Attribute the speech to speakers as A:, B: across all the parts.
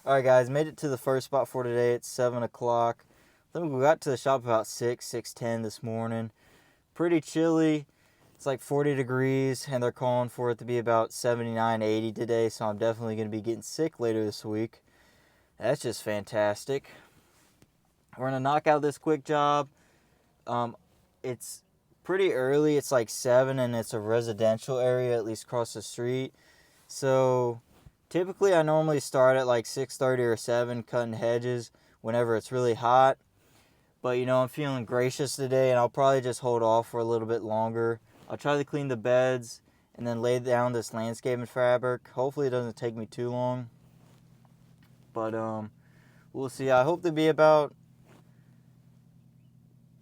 A: Alright guys, made it to the first spot for today. It's 7 o'clock. I think we got to the shop about 6:10 this morning. Pretty chilly. It's like 40 degrees, and they're calling for it to be about 79, 80 today, so I'm definitely going to be getting sick later this week. That's just fantastic. We're going to knock out this quick job. It's pretty early. It's like 7, and it's a residential area, at least across the street. So typically I normally start at like 6:30 or 7 cutting hedges whenever it's really hot. But I'm feeling gracious today, and I'll probably just hold off for a little bit longer. I'll try to clean the beds and then lay down this landscaping fabric. Hopefully it doesn't take me too long. But we'll see. I hope to be about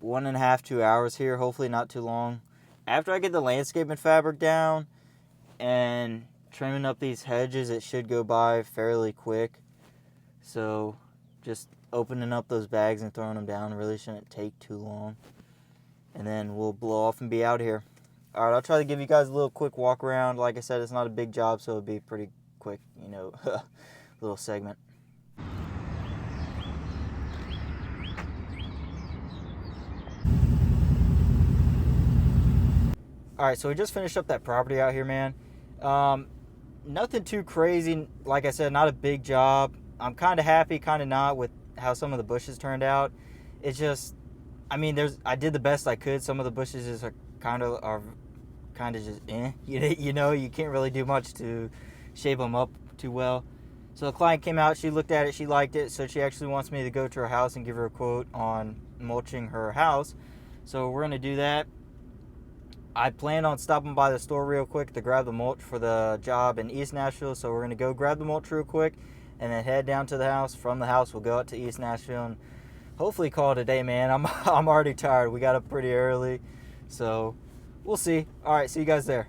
A: 1.5, 2 hours here. Hopefully not too long. After I get the landscaping fabric down and trimming up these hedges, it should go by fairly quick. So just opening up those bags and throwing them down really shouldn't take too long. And then we'll blow off and be out here. Alright, I'll try to give you guys a little quick walk around. Like I said, it's not a big job, so it'll be pretty quick, little segment. Alright, so we just finished up that property out here, man. Nothing too crazy. Like I said, not a big job. I'm kind of happy, kind of not, with how some of the bushes turned out. It's just, I did the best I could. Some of the bushes are kind of just you can't really do much to shape them up too well. So the client came out, she looked at it, she liked it, so she actually wants me to go to her house and give her a quote on mulching her house. So we're gonna do that. I planned on stopping by the store real quick to grab the mulch for the job in East Nashville, so we're going to go grab the mulch real quick and then head down to the house. From the house, we'll go out to East Nashville and hopefully call it a day, man. I'm already tired. We got up pretty early, so we'll see. All right, see you guys there.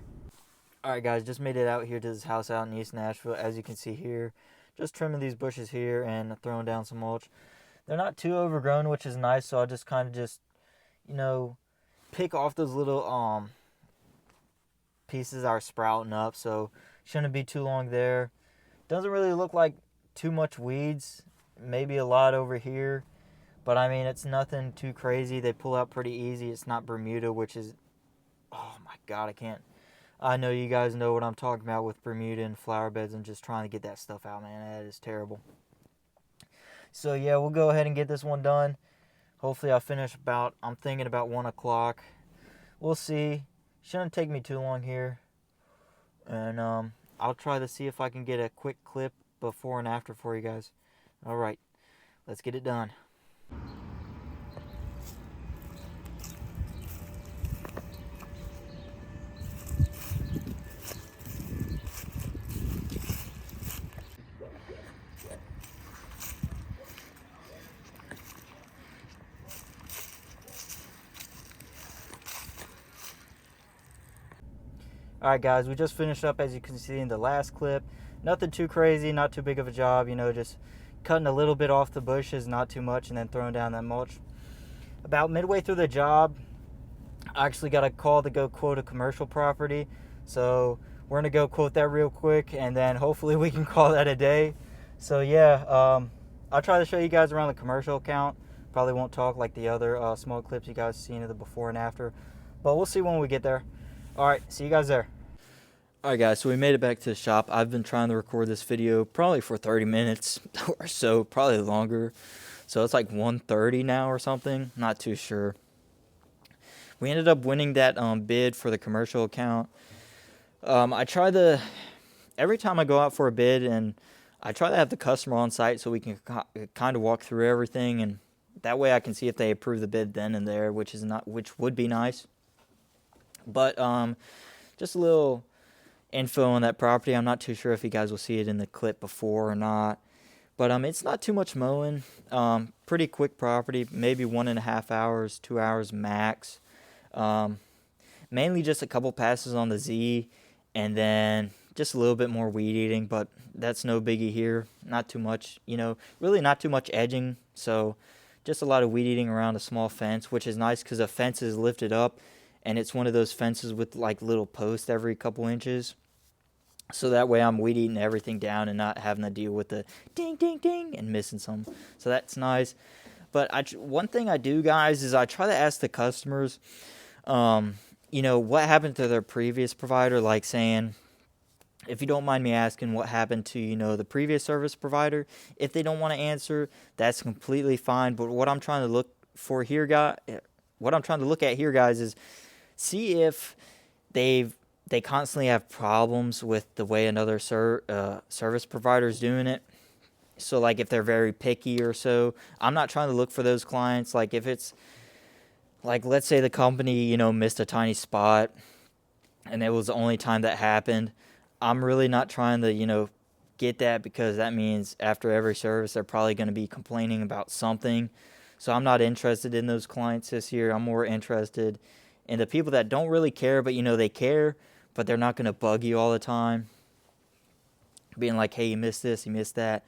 A: All right, guys, just made it out here to this house out in East Nashville. As you can see here, just trimming these bushes here and throwing down some mulch. They're not too overgrown, which is nice, so I'll just kind of just, pick off those little pieces are sprouting up, so shouldn't be too long there. Doesn't really look like too much weeds, maybe a lot over here, but it's nothing too crazy. They pull out pretty easy. It's not Bermuda, which is, oh my god, I know you guys know what I'm talking about with Bermuda and flower beds and just trying to get that stuff out, man. That is terrible. So yeah, we'll go ahead and get this one done. Hopefully I'll finish I'm thinking about 1 o'clock. We'll see. Shouldn't take me too long here. And I'll try to see if I can get a quick clip before and after for you guys. Alright, let's get it done. Alright guys, we just finished up, as you can see in the last clip. Nothing too crazy, not too big of a job, just cutting a little bit off the bushes, not too much, and then throwing down that mulch. About midway through the job, I actually got a call to go quote a commercial property. So we're going to go quote that real quick, and then hopefully we can call that a day. So yeah, I'll try to show you guys around the commercial account. Probably won't talk like the other small clips you guys seen of the before and after, but we'll see when we get there. Alright, see you guys there. Alright guys, so we made it back to the shop. I've been trying to record this video probably for 30 minutes or so, probably longer. So it's like 1:30 now or something, not too sure. We ended up winning that bid for the commercial account. Every time I go out for a bid, and I try to have the customer on site so we can kind of walk through everything, and that way I can see if they approve the bid then and there, which would be nice. But just a little info on that property. I'm not too sure if you guys will see it in the clip before or not. But it's not too much mowing. Pretty quick property, maybe 1.5 hours, 2 hours max. Mainly just a couple passes on the Z, and then just a little bit more weed eating, but that's no biggie here. Not too much, really not too much edging. So just a lot of weed eating around a small fence, which is nice because the fence is lifted up, and it's one of those fences with like little posts every couple inches. So that way I'm weed eating everything down and not having to deal with the ding, ding, ding and missing some. So that's nice. But one thing I do, guys, is I try to ask the customers, um, what happened to their previous provider, like saying, if you don't mind me asking, what happened to, the previous service provider. If they don't want to answer, that's completely fine. But what I'm trying to look for here, what I'm trying to look at here, guys, is see if they constantly have problems with the way another service provider is doing it. So, like, if they're very picky or so, I'm not trying to look for those clients. Like, if it's, like, let's say the company, missed a tiny spot and it was the only time that happened, I'm really not trying to, get that, because that means after every service, they're probably going to be complaining about something. So I'm not interested in those clients this year. I'm more interested in the people that don't really care, but, they care, but they're not going to bug you all the time, being like, hey, you missed this, you missed that.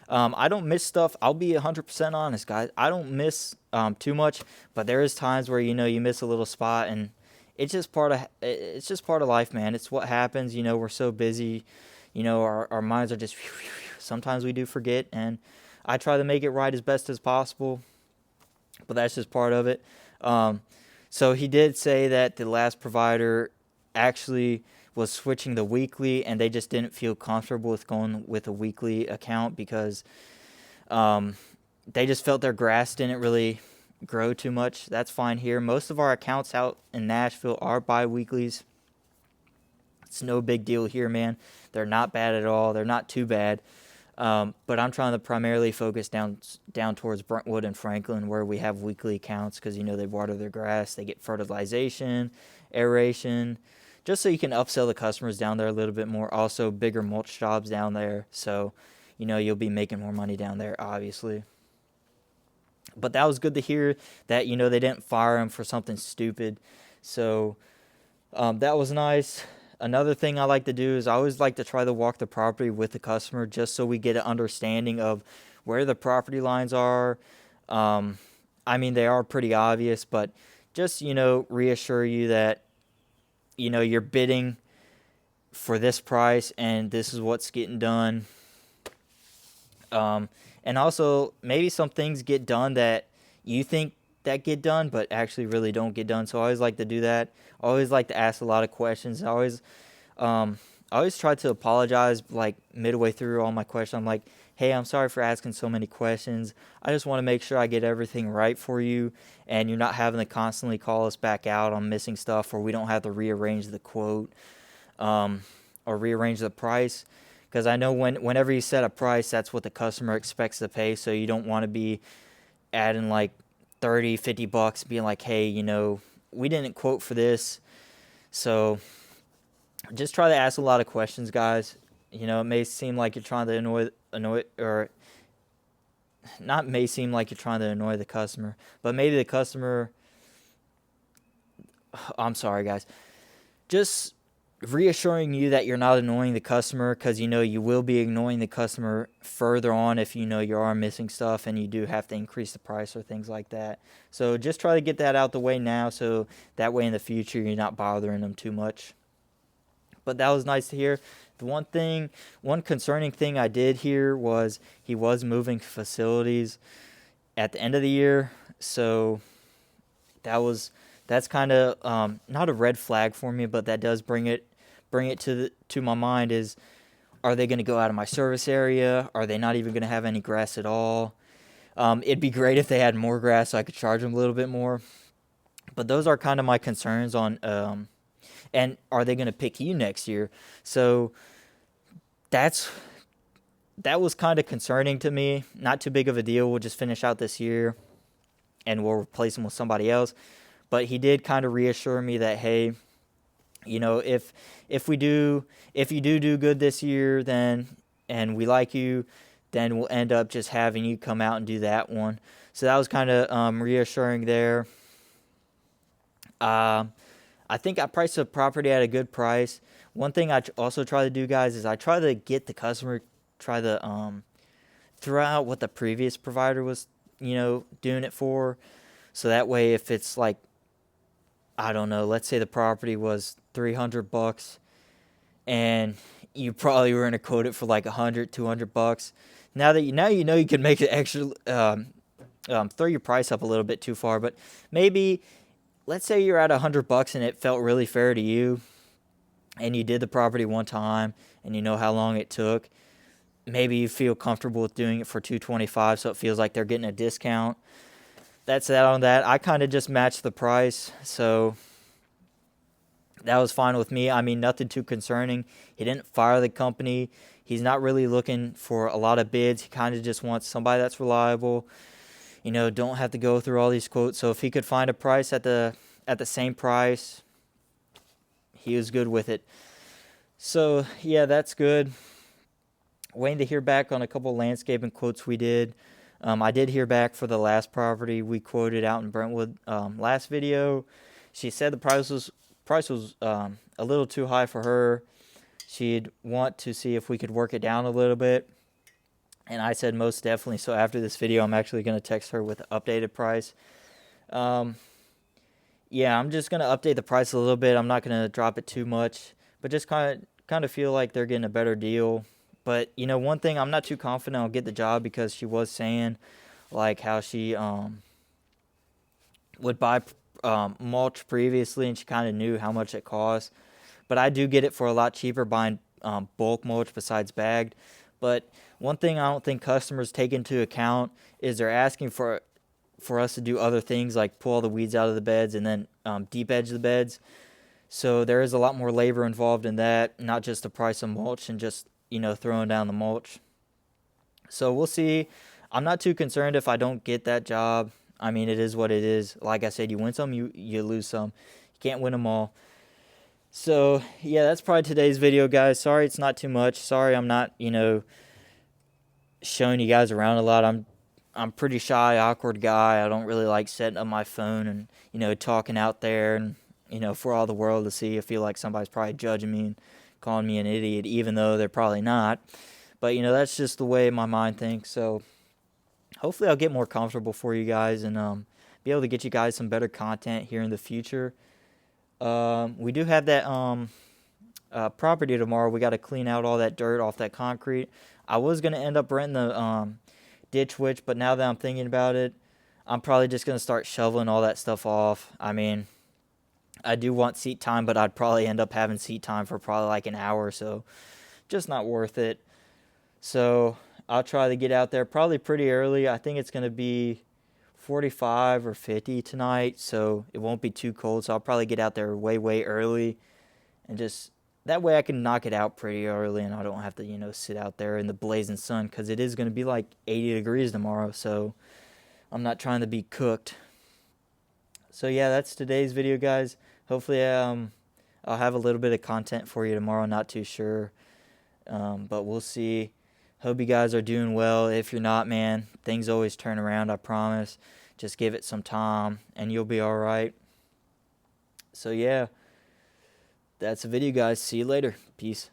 A: I don't miss stuff. I'll be 100% honest, guys. I don't miss too much, but there is times where, you miss a little spot, and it's just part of life, man. It's what happens. We're so busy. Our minds are just, sometimes we do forget, and I try to make it right as best as possible, but that's just part of it. So he did say that the last provider actually was switching the weekly, and they just didn't feel comfortable with going with a weekly account because they just felt their grass didn't really grow too much. That's fine here. Most of our accounts out in Nashville are bi-weeklies. It's no big deal here, man. They're not bad at all. They're not too bad. But I'm trying to primarily focus down towards Brentwood and Franklin, where we have weekly accounts, because they water their grass, they get fertilization, aeration, just so you can upsell the customers down there a little bit more. Also, bigger mulch jobs down there, so you'll be making more money down there, obviously. But that was good to hear that they didn't fire him for something stupid. So that was nice. Another thing I like to do is I always like to try to walk the property with the customer, just so we get an understanding of where the property lines are. They are pretty obvious, but just, reassure you that, you're bidding for this price and this is what's getting done. And also, maybe some things get done that you think that get done, but actually really don't get done. So I always like to do that. I always like to ask a lot of questions. I always try to apologize, like, midway through all my questions. I'm like, hey, I'm sorry for asking so many questions. I just want to make sure I get everything right for you, and you're not having to constantly call us back out on missing stuff, or we don't have to rearrange the quote or rearrange the price. Because I know whenever you set a price, that's what the customer expects to pay, so you don't want to be adding like $30-$50, being like, hey, we didn't quote for this. So just try to ask a lot of questions, guys. It may seem like you're trying to annoy, or not may seem like you're trying to annoy the customer, but maybe the customer, I'm sorry, guys, just reassuring you that you're not annoying the customer, because you will be ignoring the customer further on if you are missing stuff and you do have to increase the price or things like that. So just try to get that out the way now, so that way in the future you're not bothering them too much. But that was nice to hear. The one concerning thing I did hear was he was moving facilities at the end of the year. So that's kind of not a red flag for me, but that does bring it to my mind is, are they going to go out of my service area? Are they not even going to have any grass at all? It'd be great if they had more grass so I could charge them a little bit more. But those are kind of my concerns on, and are they going to pick you next year? So that was kind of concerning to me. Not too big of a deal. We'll just finish out this year and we'll replace him with somebody else. But he did kind of reassure me that, hey, if you do good this year, then, and we like you, then we'll end up just having you come out and do that one. So that was kind of reassuring there. I think I priced the property at a good price. One thing I also try to do, guys, is I try to get the customer, try to throw out what the previous provider was, doing it for. So that way, if it's like, I don't know, let's say the property was $300 and you probably were going to quote it for like 100, $200. Now you know you can make it extra, throw your price up a little bit too far, but maybe let's say you're at $100 and it felt really fair to you, and you did the property one time and you know how long it took. Maybe you feel comfortable with doing it for $225, so it feels like they're getting a discount. That's that on that. I kind of just matched the price, so that was fine with me. I mean, nothing too concerning. He didn't fire the company. He's not really looking for a lot of bids. He kind of just wants somebody that's reliable. You know, don't have to go through all these quotes. So if he could find a price at the same price, he was good with it. So yeah, that's good. Waiting to hear back on a couple landscaping quotes we did. I did hear back for the last property we quoted out in Brentwood last video. She said the price was a little too high for her. She'd want to see if we could work it down a little bit. And I said most definitely. So after this video, I'm actually going to text her with the updated price. Yeah, I'm just going to update the price a little bit. I'm not going to drop it too much, but just kind of feel like they're getting a better deal. But, you know, one thing, I'm not too confident I'll get the job because she was saying, like, how she would buy mulch previously, and she kind of knew how much it cost. But I do get it for a lot cheaper buying bulk mulch besides bagged. But one thing I don't think customers take into account is they're asking for us to do other things like pull all the weeds out of the beds and then deep edge the beds. So there is a lot more labor involved in that, not just the price of mulch and just, you know, throwing down the mulch. So we'll see. I'm not too concerned if I don't get that job. I mean, it is what it is. Like I said, you win some, you lose some. You can't win them all. So yeah, that's probably today's video, guys. Sorry it's not too much. Sorry I'm not, you know, showing you guys around a lot. I'm pretty shy, awkward guy. I don't really like setting up my phone and, you know, talking out there and, you know, for all the world to see. I feel like somebody's probably judging me and calling me an idiot, even though they're probably not. But, you know, that's just the way my mind thinks. So hopefully I'll get more comfortable for you guys and be able to get you guys some better content here in the future. We do have that property tomorrow. We got to clean out all that dirt off that concrete. I was going to end up renting the ditch witch, but now that I'm thinking about it, I'm probably just going to start shoveling all that stuff off. I mean, I do want seat time, but I'd probably end up having seat time for probably like an hour or so. Just not worth it. So I'll try to get out there probably pretty early. I think it's going to be 45 or 50 tonight, so it won't be too cold. So I'll probably get out there way early, and just that way I can knock it out pretty early, and I don't have to, you know, sit out there in the blazing sun, because it is going to be like 80 degrees tomorrow, so I'm not trying to be cooked. So yeah, that's today's video, guys. Hopefully I'll have a little bit of content for you tomorrow. Not too sure, but we'll see. Hope you guys are doing well. If you're not, man, things always turn around, I promise. Just give it some time and you'll be all right. So yeah, that's the video, guys. See you later. Peace.